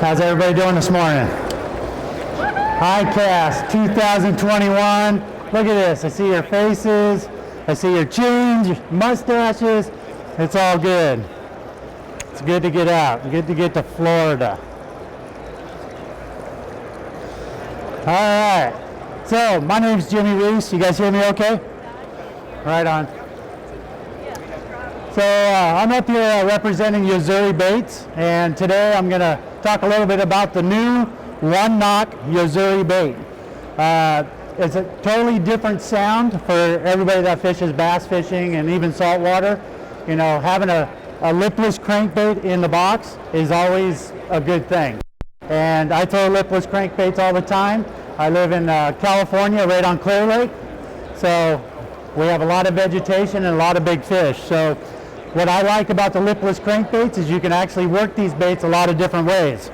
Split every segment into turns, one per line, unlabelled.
How's everybody doing this morning? ICAST 2021. Look at this. I see your faces. I see your chins, your mustaches. It's all good. It's good to get out. Good to get to Florida. All right. So my name's Jimmy Reese. You guys hear me okay? Right on. So I'm up here representing Yo-Zuri baits, and today I'm going to talk a little bit about the new one-knock Yo-Zuri bait. It's a totally different sound for everybody that fishes bass fishing and even saltwater. You know, having a lipless crankbait in the box is always a good thing. And I throw lipless crankbaits all the time. I live in California, right on Clear Lake. So we have a lot of vegetation and a lot of big fish. So what I like about the lipless crankbaits is you can actually work these baits a lot of different ways.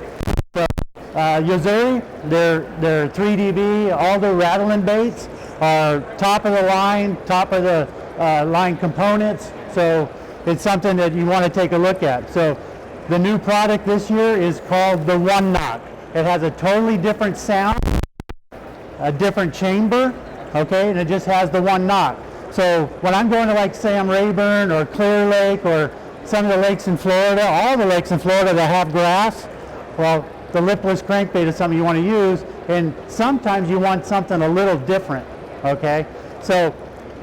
So Yo-Zuri, they're 3DB, all their rattling baits are top of the line components. So it's something that you want to take a look at. So the new product this year is called the One Knock. It has a totally different sound, a different chamber, okay, and it just has the one knock. So when I'm going to like Sam Rayburn or Clear Lake or some of the lakes in Florida, all the lakes in Florida that have grass, well, the lipless crankbait is something you want to use, and sometimes you want something a little different, okay? So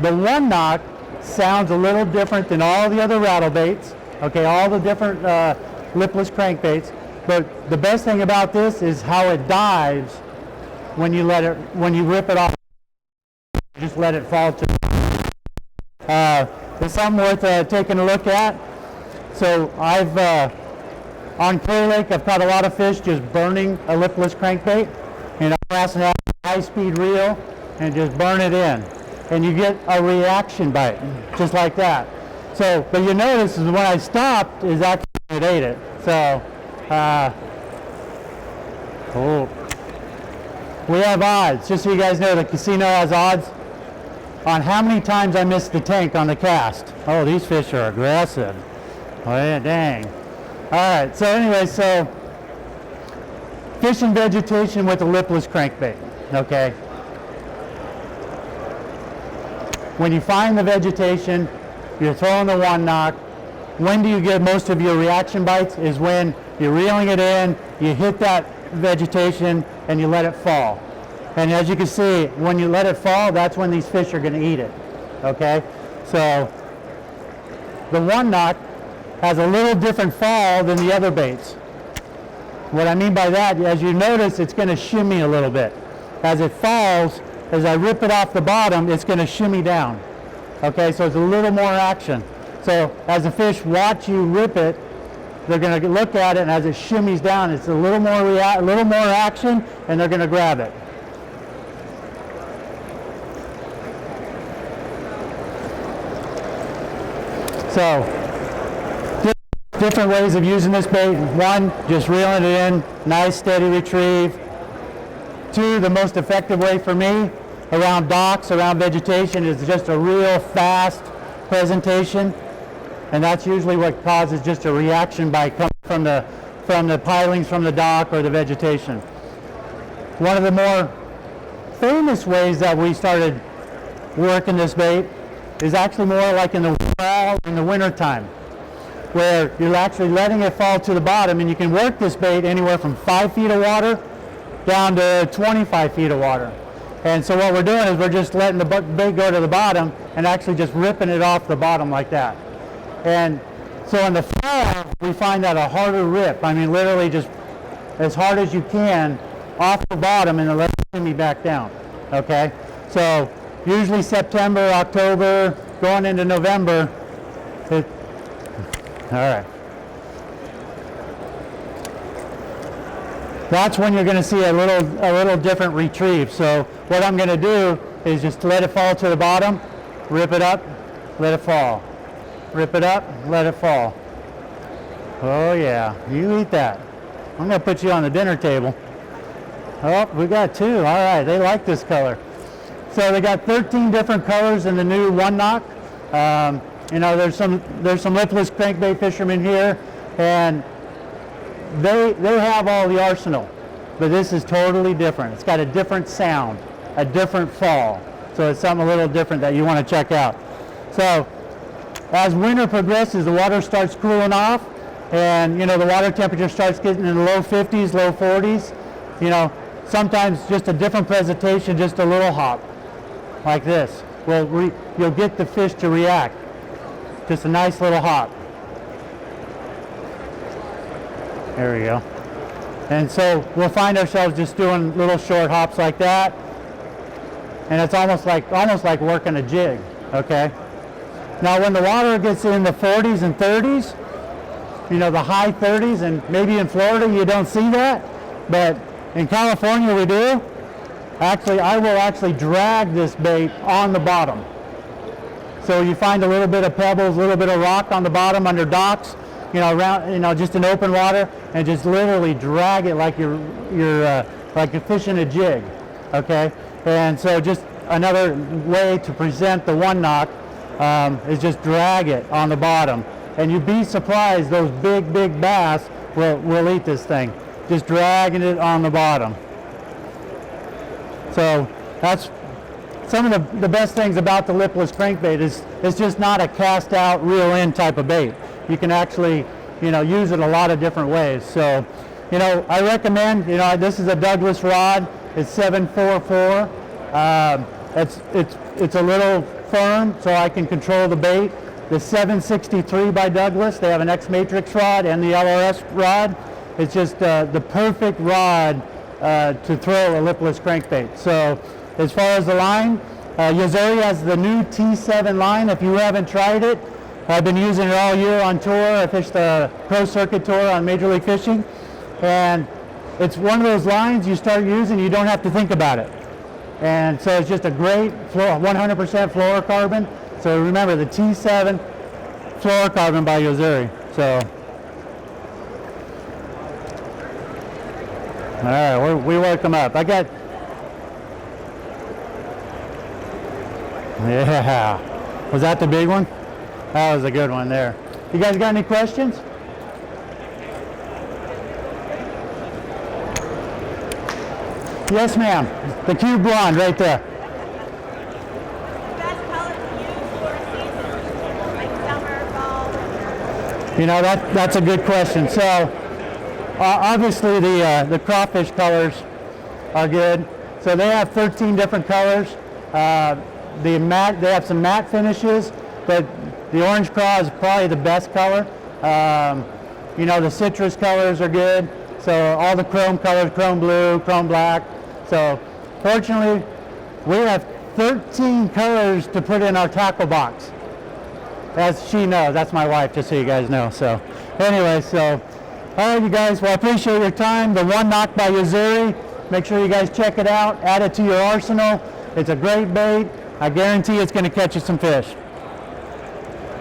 the one knock sounds a little different than all the other rattle baits, okay, all the different lipless crankbaits, but the best thing about this is how it dives when you rip it off, just let it fall to. It's something worth taking a look at. So I've on Clear Lake, I've caught a lot of fish just burning a lipless crankbait, and I'm passing out a high-speed reel and just burn it in, and you get a reaction bite, just like that. So, but you notice is when I stopped, is actually it ate it. So, we have odds. Just so you guys know, the casino has odds on how many times I missed the tank on the cast. Oh, these fish are aggressive. Oh yeah, dang. All right, so anyway, so fishing vegetation with a lipless crankbait, okay? When you find the vegetation, you're throwing the one knock. When do you get most of your reaction bites is when you're reeling it in, you hit that vegetation and you let it fall. And as you can see, when you let it fall, that's when these fish are going to eat it, okay? So the one knock has a little different fall than the other baits. What I mean by that, as you notice, it's going to shimmy a little bit. As it falls, as I rip it off the bottom, it's going to shimmy down, okay? So it's a little more action. So as the fish watch you rip it, they're going to look at it, and as it shimmies down, it's a little more action, and they're going to grab it. So, different ways of using this bait. One, just reeling it in, nice steady retrieve. Two, the most effective way for me around docks, around vegetation, is just a real fast presentation. And that's usually what causes just a reaction by coming from the pilings from the dock or the vegetation. One of the more famous ways that we started working this bait is actually more like in the fall, in the winter time, where you're actually letting it fall to the bottom, and you can work this bait anywhere from 5 feet of water down to 25 feet of water. And so what we're doing is we're just letting the bait go to the bottom and actually just ripping it off the bottom like that. And so in the fall, we find that a harder rip. I mean, literally just as hard as you can off the bottom and then let it shimmy back down, okay? So usually September, October, going into November, all right. That's when you're going to see a little different retrieve. So what I'm going to do is just let it fall to the bottom, rip it up, let it fall. Rip it up, let it fall. Oh yeah, you eat that. I'm going to put you on the dinner table. Oh, we got two. All right, they like this color. So they got 13 different colors in the new one knock. You know, there's some lipless crankbait fishermen here, and they have all the arsenal, but this is totally different. It's got a different sound, a different fall. So it's something a little different that you want to check out. So as winter progresses, the water starts cooling off, and you know, the water temperature starts getting in the low 50s, low 40s. You know, sometimes just a different presentation, just a little hop like this. Well, you'll get the fish to react. Just a nice little hop. There we go. And so we'll find ourselves just doing little short hops like that. And it's almost like working a jig, okay? Now when the water gets in the 40s and 30s, you know, the high 30s, and maybe in Florida you don't see that, but in California we do. Actually, I will actually drag this bait on the bottom. So you find a little bit of pebbles, a little bit of rock on the bottom under docks, you know, around, you know, just in open water, and just literally drag it like you're like you're fishing a jig, okay? And so just another way to present the one knock is just drag it on the bottom. And you'd be surprised, those big bass will eat this thing. Just dragging it on the bottom. So that's some of the best things about the lipless crankbait is it's just not a cast out, reel in type of bait. You can actually, you know, use it a lot of different ways. So, you know, I recommend, you know, this is a Douglas rod. It's 744. It's a little firm, so I can control the bait. The 763 by Douglas, they have an X Matrix rod and the LRS rod. It's just the perfect rod to throw a lipless crankbait. So as far as the line, Yo-Zuri has the new T7 line. If you haven't tried it, I've been using it all year on tour. I fished the Pro Circuit Tour on Major League Fishing, and it's one of those lines you start using, you don't have to think about it. And so it's just a great 100% fluorocarbon. So remember the T7 fluorocarbon by Yo-Zuri. So, all right, we work them up. Yeah. Was that the big one? That was a good one there. You guys got any questions? Yes, ma'am. The cube blonde right there.
Best color to use for a season, like summer, fall, winter?
You know, that's a good question. So obviously the crawfish colors are good. So they have 13 different colors. They have some matte finishes, but the orange craw is probably the best color. You know, the citrus colors are good. So all the chrome colors, chrome blue, chrome black. So fortunately, we have 13 colors to put in our tackle box. As she knows, that's my wife, just so you guys know. So anyway, so all right, you guys, well, I appreciate your time. The One Knock by Yo-Zuri. Make sure you guys check it out. Add it to your arsenal. It's a great bait. I guarantee it's going to catch you some fish.